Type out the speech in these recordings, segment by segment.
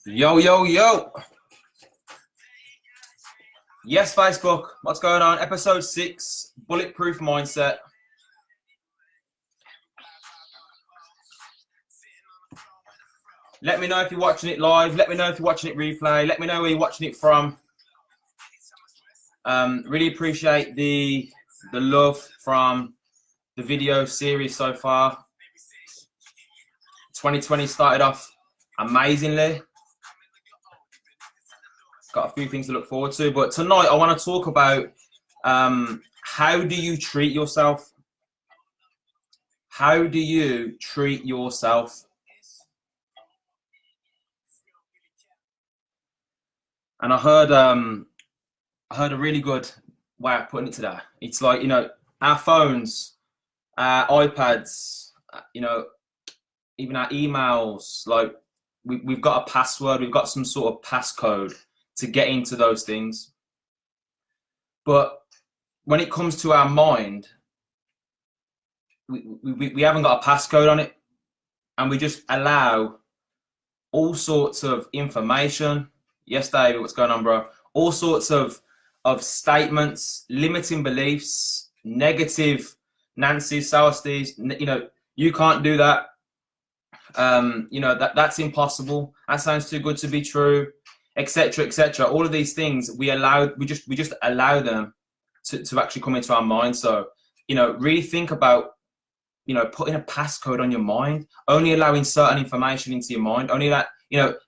Yo, yo, yo. Yes, Facebook. What's going on? Episode 6, Bulletproof Mindset. Let me know if you're watching it live. Let me know if you're watching it replay. Let me know where you're watching it from. Really appreciate the love from the video series so far. 2020 started off amazingly. Got a few things to look forward to, but tonight I want to talk about how do you treat yourself? How do you treat yourself? And I heard a really good way of putting it today. It's like, our phones, our iPads, even our emails, like we've got a password, we've got some sort of passcode to get into those things. But when it comes to our mind, we haven't got a passcode on it, and we just allow all sorts of information. Yes, David, what's going on, bro? All sorts of statements, limiting beliefs, negative Nancy's, Southsty's, you can't do that. That's impossible. That sounds too good to be true, etc., etc. All of these things we just allow them to actually come into our mind. So, really think about, putting a passcode on your mind, only allowing certain information into your mind, only that,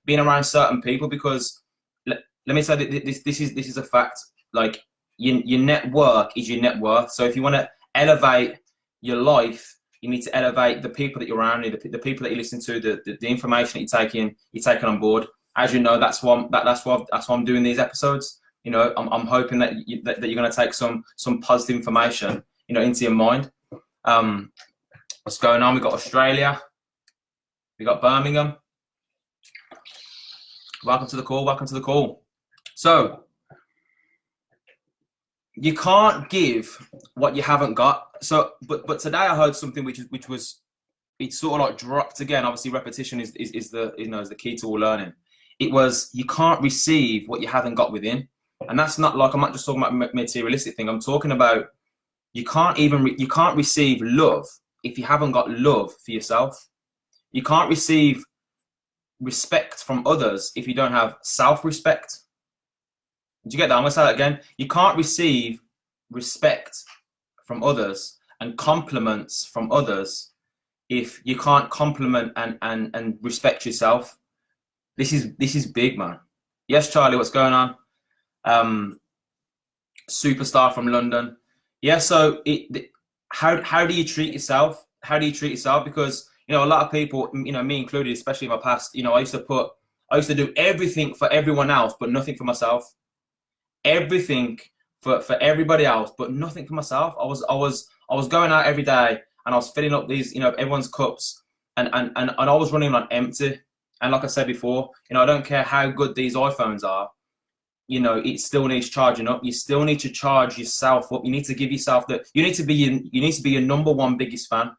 being around certain people, because let me say that this is a fact. Like, your network is your net worth. So if you want to elevate your life, you need to elevate the people that you're around, the people that you listen to, the information that you're taking on board. As you know, that's why I'm doing these episodes. I'm hoping that you're going to take some positive information, into your mind. What's going on? We've got Australia. We've got Birmingham. Welcome to the call. Welcome to the call. So, you can't give what you haven't got. So, but today I heard something which was it's sort of like dropped again. Obviously, repetition is the key to all learning. It was, you can't receive what you haven't got within, and that's not like, I'm not just talking about materialistic thing. I'm talking about you can't receive love if you haven't got love for yourself. You can't receive respect from others if you don't have self-respect. Did you get that? I'm gonna say that again. You can't receive respect from others and compliments from others if you can't compliment and respect yourself. This is big, man. Yes, Charlie, what's going on? Superstar from London. Yeah, so how do you treat yourself? How do you treat yourself? Because, a lot of people, me included, especially in my past, I used to do everything for everyone else, but nothing for myself. Everything for everybody else, but nothing for myself. I was going out every day, and I was filling up these, everyone's cups, and I was running on empty. And like I said before, I don't care how good these iPhones are, it still needs charging up. You still need to charge yourself up. You need to give yourself you need to be your number one biggest fan.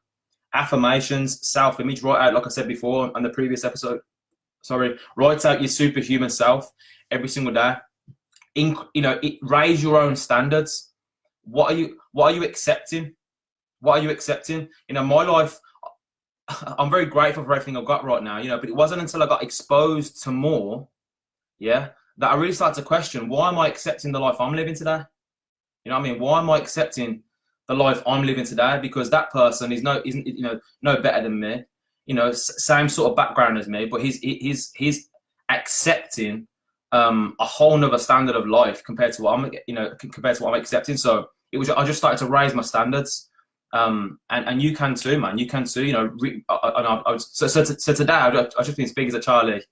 Affirmations, self-image, write out, like I said before on the previous episode, write out your superhuman self every single day. Raise your own standards. What are you accepting? What are you accepting? My life, I'm very grateful for everything I've got right now, but it wasn't until I got exposed to more, that I really started to question, why am I accepting the life I'm living today? You know what I mean? Why am I accepting the life I'm living today? Because that person isn't no better than me, same sort of background as me, but he's accepting a whole nother standard of life compared to what I'm accepting. So I just started to raise my standards, and you can too, man. You can too. So today I've just been speaking to Charlie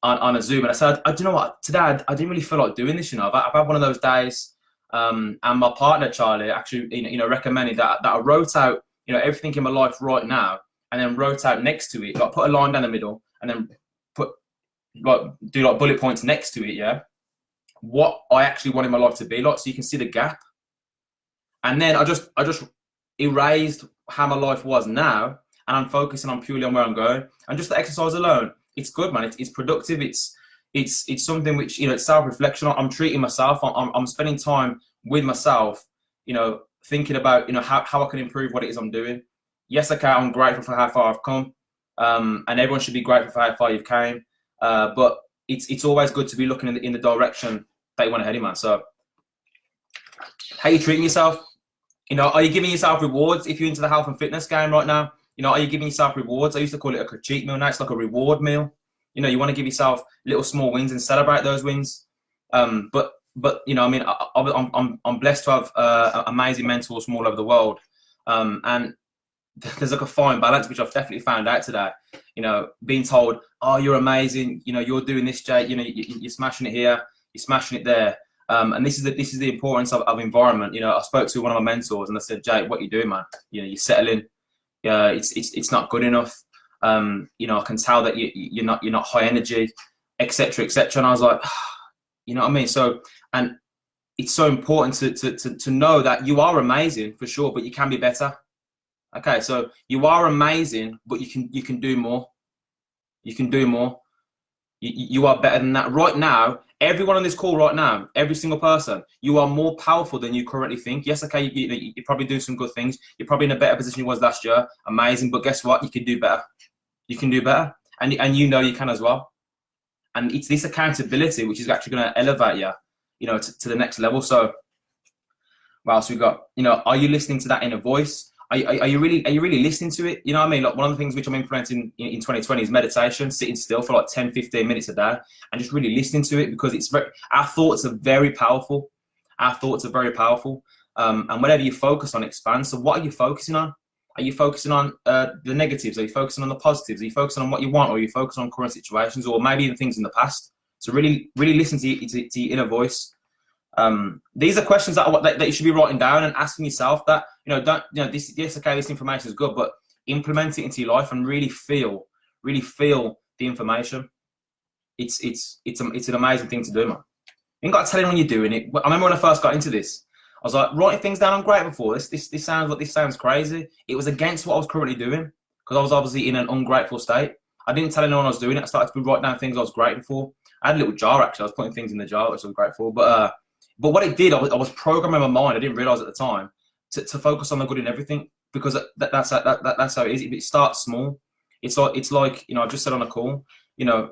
on a Zoom, and I said, do you know what? Today I didn't really feel like doing this. I've had one of those days, and my partner Charlie actually recommended that I wrote out everything in my life right now, and then wrote out next to it, like put a line down the middle, and then do bullet points next to it, what I actually want in my life to be like, so you can see the gap. And then I just erased how my life was now, and I'm focusing on purely on where I'm going. And just the exercise alone, it's good, man. It's productive. It's something which, you know, it's self-reflection. I'm treating myself. I'm spending time with myself, you know, thinking about, you know, how I can improve what it is I'm doing. Yes, okay, I'm grateful for how far I've come, and everyone should be grateful for how far you've came. But it's always good to be looking in the direction that you want to head in, man. So, how you treating yourself? You know, are you giving yourself rewards if you're into the health and fitness game right now? You know, are you giving yourself rewards? I used to call it a cheat meal. Now it's like a reward meal. You know, you want to give yourself little small wins and celebrate those wins. But you know, I mean, I'm blessed to have amazing mentors from all over the world, and there's like a fine balance, which I've definitely found out today. You know, being told, "Oh, you're amazing. You know, you're doing this, Jake. You know, you're smashing it here. You're smashing it there." And this is the importance of environment. You know, I spoke to one of my mentors and I said, "Jake, what are you doing, man? You know, you're settling. It's not good enough. You know, I can tell that you're not high energy, etc., etc." And I was like, you know what I mean? So, and it's so important to know that you are amazing for sure, but you can be better. Okay, so you are amazing, but you can do more. You can do more. You are better than that. Right now, everyone on this call right now, every single person, you are more powerful than you currently think. Yes, okay, you probably do some good things. You're probably in a better position you was last year. Amazing, but guess what? You can do better. You can do better, and you know you can as well. And it's this accountability which is actually going to elevate you, you know, to the next level. So, what else we got? You know, are you listening to that inner voice? Are you really listening to it? You know what I mean? Like, one of the things which I'm implementing in 2020 is meditation, sitting still for like 10, 15 minutes a day and just really listening to it, because our thoughts are very powerful. Our thoughts are very powerful. And whatever you focus on expands. So what are you focusing on? Are you focusing on the negatives? Are you focusing on the positives? Are you focusing on what you want? Or are you focusing on current situations, or maybe even things in the past? So really listen to your inner voice. These are questions that you should be writing down and asking yourself. That, you know, don't, you know, this information is good, but implement it into your life and really feel the information. It's an amazing thing to do, man. You ain't got to tell anyone you're doing it. I remember when I first got into this, I was like, writing things down I'm grateful for. This sounds crazy. It was against what I was currently doing, because I was obviously in an ungrateful state. I didn't tell anyone I was doing it. I started to write down things I was grateful for. I had a little jar, actually. I was putting things in the jar, which I was grateful for. But what it did, I was programming my mind. I didn't realize at the time to focus on the good in everything, because that's how it is. It starts small. It's like, you know, I've just said on a call, you know,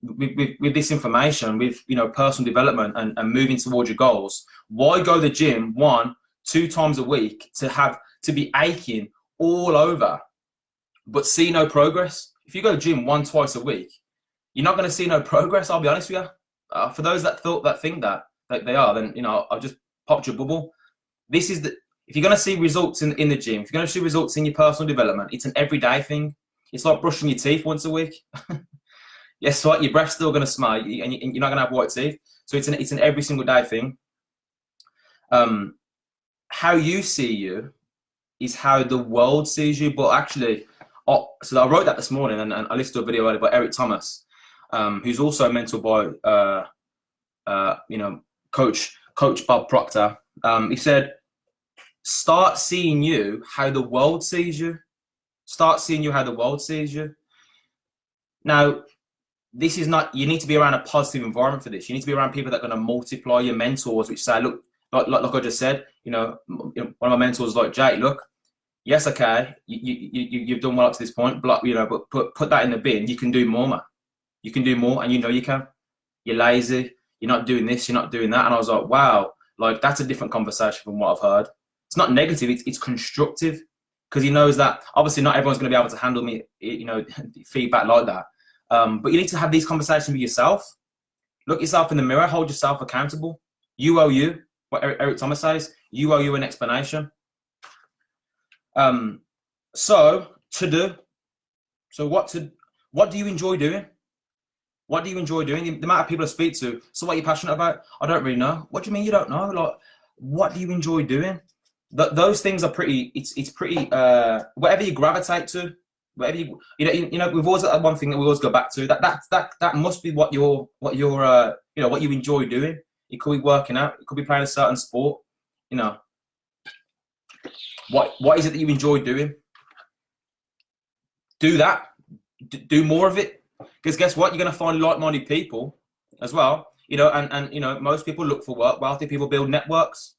with this information, with, you know, personal development and moving towards your goals. Why go to the gym 1-2 times a week to be aching all over, but see no progress? If you go to the gym 1-2 a week, you're not going to see no progress. I'll be honest with you. For those that think that they are, then, you know, I've just popped your bubble. This is if you're going to see results in the gym, if you're going to see results in your personal development, it's an everyday thing. It's like brushing your teeth once a week. Yes, what? Your breath's still going to smell, and you're not going to have white teeth. So it's an every single day thing. How you see you is how the world sees you. But actually, so I wrote that this morning, and I listened to a video earlier by Eric Thomas, who's also mentored by you know, Coach Bob Proctor. He said, start seeing you how the world sees you. Start seeing you how the world sees you. Now, this is not, you need to be around a positive environment for this. You need to be around people that are going to multiply your mentors, which say, look, like I just said, you know, one of my mentors is like, Jake, look, yes, okay, you've done well up to this point, but, you know, but put that in the bin. You can do more, man. You can do more, and you know you can. You're lazy. You're not doing this. You're not doing that. And I was like, wow, like, that's a different conversation from what I've heard. It's not negative. It's constructive, because he knows that obviously not everyone's going to be able to handle me, you know, feedback like that. But you need to have these conversations with yourself. Look yourself in the mirror. Hold yourself accountable. You owe you. What Eric Thomas says. You owe you an explanation. So to do. So what do you enjoy doing? What do you enjoy doing? The amount of people I speak to. So what are you passionate about? I don't really know. What do you mean you don't know? Like, what do you enjoy doing? Those things are pretty. It's pretty. Whatever you gravitate to. Whatever you know, we've always got one thing that we always go back to. That must be what you're you know, what you enjoy doing. It could be working out. It could be playing a certain sport. You know, what is it that you enjoy doing? Do that. Do more of it. Because guess what? You're going to find like-minded people as well. You know, and you know, most people look for work. Wealthy people build networks.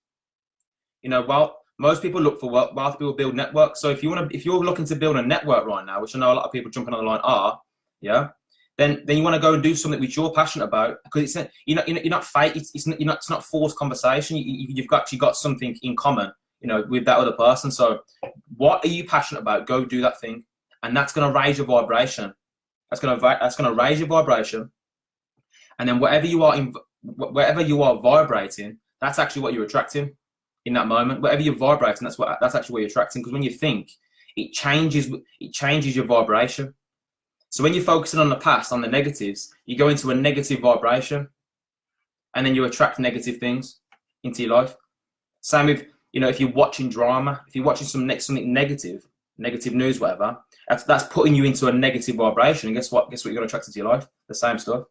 You know, well, most people look for work. Wealthy people build networks. So if you're looking to build a network right now, which I know a lot of people jumping on the line are, yeah, then you want to go and do something which you're passionate about, because it's you're not fake. It's not forced conversation. You've actually got something in common, you know, with that other person. So what are you passionate about? Go do that thing, and that's going to raise your vibration. That's going to raise your vibration, and then wherever you are vibrating, that's actually what you're attracting in that moment. Whatever you're vibrating, that's actually what you're attracting. Because when you think, it changes your vibration. So when you're focusing on the past, on the negatives, you go into a negative vibration, and then you attract negative things into your life. Same with, you know, if you're watching drama, if you're watching something negative news, whatever, that's putting you into a negative vibration. And guess what? Guess what you're going to attract into your life? The same stuff.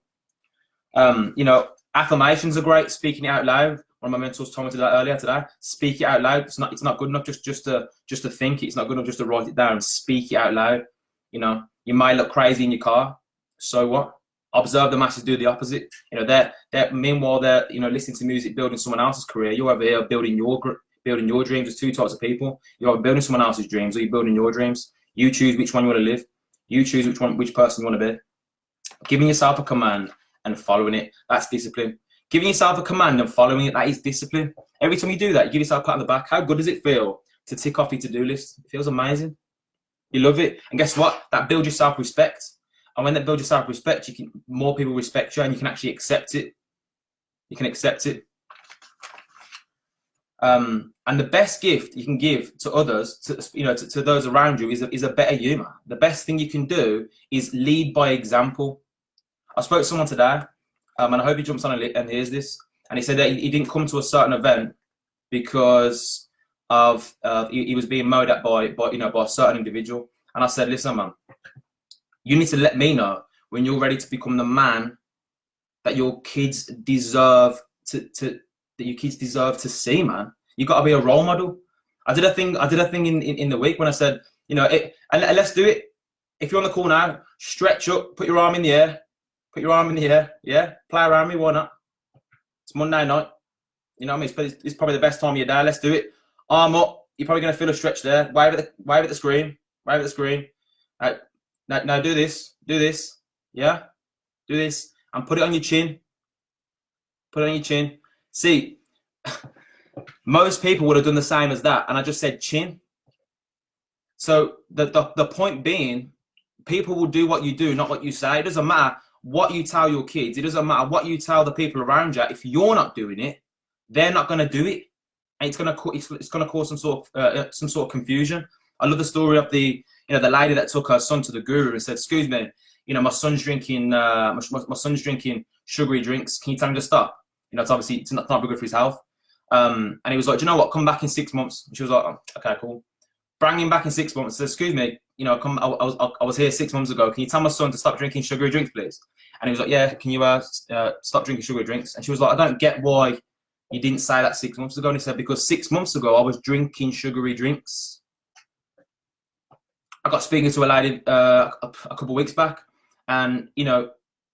You know, affirmations are great. Speaking it out loud. One of my mentors told me to do that earlier today. Speak it out loud. It's not good enough just to think it. It's not good enough just to write it down. Speak it out loud. You know, you might look crazy in your car. So what? Observe the masses do the opposite. You know, meanwhile they're, you know, listening to music, building someone else's career. You're over here building your dreams. There's two types of people. You're either building someone else's dreams, or you're building your dreams. You choose which one you want to live. You choose which person you want to be. Giving yourself a command and following it, that's discipline. Giving yourself a command and following it, that is discipline. Every time you do that, you give yourself a pat on the back. How good does it feel to tick off your to-do list? It feels amazing. You love it. And guess what? That builds your self-respect. And when that builds your self-respect, more people respect you, and you can actually accept it. You can accept it. And the best gift you can give to others, to those around you, is a better humor. The best thing you can do is lead by example. I spoke to someone today, and I hope he jumps on and hears this. And he said that he didn't come to a certain event because of he was being mowed at by a certain individual. And I said, listen, man, you need to let me know when you're ready to become the man that your kids deserve to see, man. You got to be a role model. I did a thing in the week when I said, you know, and let's do it. If you're on the call now, stretch up, put your arm in the air. Put your arm in the air, yeah? Play around me, why not? It's Monday night. You know what I mean? It's probably the best time of your day. Let's do it. Arm up. You're probably going to feel a stretch there. Wave at the screen. Wave at the screen. Right. Now do this. Do this. Yeah? Do this. And put it on your chin. Put it on your chin. See, most people would have done the same as that. And I just said chin. So the point being, people will do what you do, not what you say. It doesn't matter what you tell your kids. It doesn't matter what you tell the people around you. If you're not doing it, they're not going to do it, and it's going to cause some sort of confusion. I love the story of the lady that took her son to the guru and said, "Excuse me, you know, my son's drinking sugary drinks. Can you tell him to stop? You know, it's not good for his health." And he was like, "Do you know what? Come back in 6 months." And she was like, "Oh, okay, cool." Bring him back in 6 months. Said, "Excuse me, you know, I was here 6 months ago. Can you tell my son to stop drinking sugary drinks, please?" And he was like, "Yeah, can you stop drinking sugary drinks?" And she was like, "I don't get why you didn't say that 6 months ago." And he said, "Because 6 months ago I was drinking sugary drinks." I got speaking to a lady a couple of weeks back, and you know,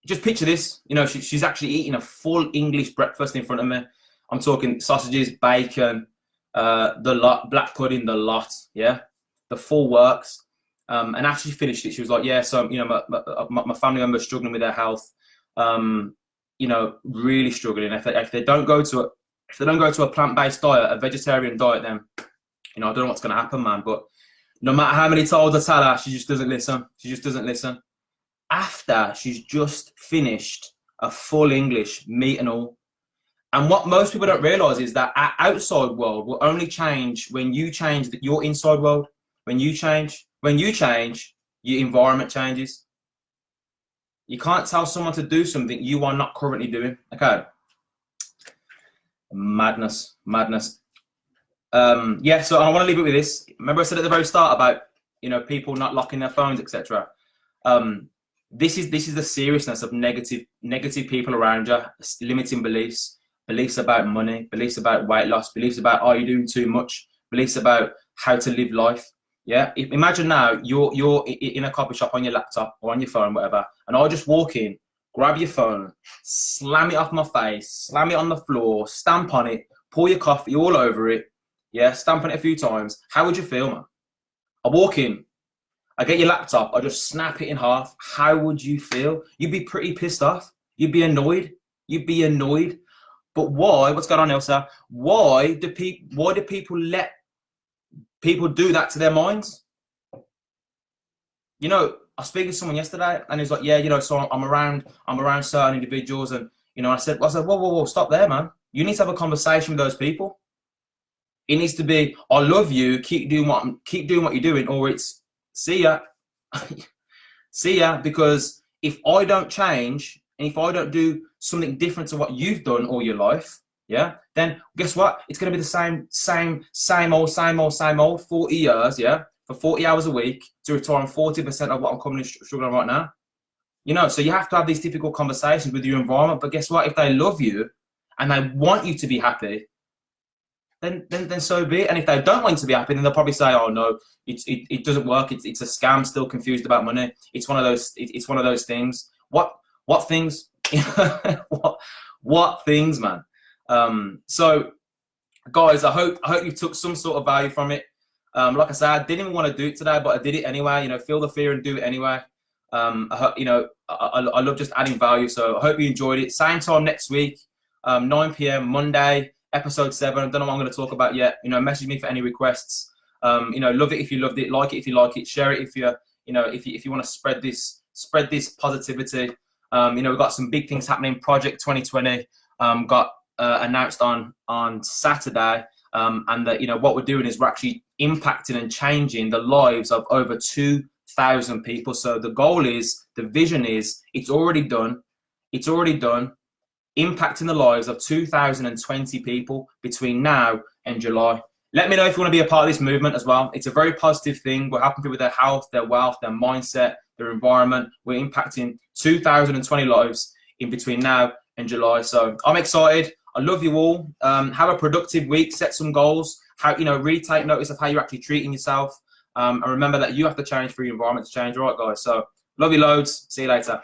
just picture this. You know, she's actually eating a full English breakfast in front of me. I'm talking sausages, bacon, the lot, black pudding, the lot, yeah, the full works. And after she finished it, she was like, "Yeah, so you know, my family member's struggling with their health, you know, really struggling. If they don't go to a plant-based diet, a vegetarian diet, then you know, I don't know what's going to happen, man." But no matter how many times I tell her, she just doesn't listen. She just doesn't listen. After she's just finished a full English, meat and all. And what most people don't realize is that our outside world will only change when you change your inside world. When you change, your environment changes. You can't tell someone to do something you are not currently doing. Okay. Madness. Yeah, so I want to leave it with this. Remember I said at the very start about, you know, people not locking their phones, etc. This is the seriousness of negative people around you, limiting beliefs about money, beliefs about weight loss, beliefs about, are you doing too much, beliefs about how to live life. Yeah, imagine now you're in a coffee shop on your laptop or on your phone, whatever, and I just walk in, grab your phone, slam it off my face, slam it on the floor, stamp on it, pour your coffee all over it, yeah, stamp on it a few times. How would you feel, man? I walk in, I get your laptop, I just snap it in half. How would you feel? You'd be pretty pissed off. You'd be annoyed. You'd be annoyed. But why? What's going on, Elsa? Why do people let people do that to their minds? You know, I was speaking to someone yesterday, and he was like, "Yeah, you know, so I'm around certain individuals, and you know, I said, whoa, whoa, stop there, man. You need to have a conversation with those people. It needs to be, I love you, keep doing what you're doing, or it's see ya, see ya. Because if I don't change, and if I don't do something different to what you've done all your life, yeah, then guess what? It's going to be the same old 40 years, yeah, for 40 hours a week to retire on 40% of what I'm currently struggling right now. You know, so you have to have these difficult conversations with your environment. But guess what? If they love you and they want you to be happy, then so be it. And if they don't want you to be happy, then they'll probably say, "Oh no, it doesn't work. It's a scam. Still confused about money. It's one of those. It's one of those things. What things? what things, man? So guys, I hope you took some sort of value from it. Like I said, I didn't even want to do it today, but I did it anyway. You know, feel the fear and do it anyway. I hope, you know, I love just adding value. So I hope you enjoyed it. Same time next week, 9 p.m. Monday, episode 7. I don't know what I'm going to talk about yet. You know, message me for any requests. You know, love it if you loved it, like it if you like it, share it if you want to spread this positivity. You know, we've got some big things happening. Project 2020 got announced on Saturday, and that, you know, what we're doing is we're actually impacting and changing the lives of over 2,000 people. So the goal is, the vision is, it's already done, impacting the lives of 2,020 people between now and July. Let me know if you want to be a part of this movement as well. It's a very positive thing. We're helping people with their health, their wealth, their mindset, their environment. We're impacting 2,020 lives in between now and July. So I'm excited. I love you all. Have a productive week. Set some goals. Really take notice of how you're actually treating yourself. And remember that you have to change for your environment to change. All right, guys. So love you loads. See you later.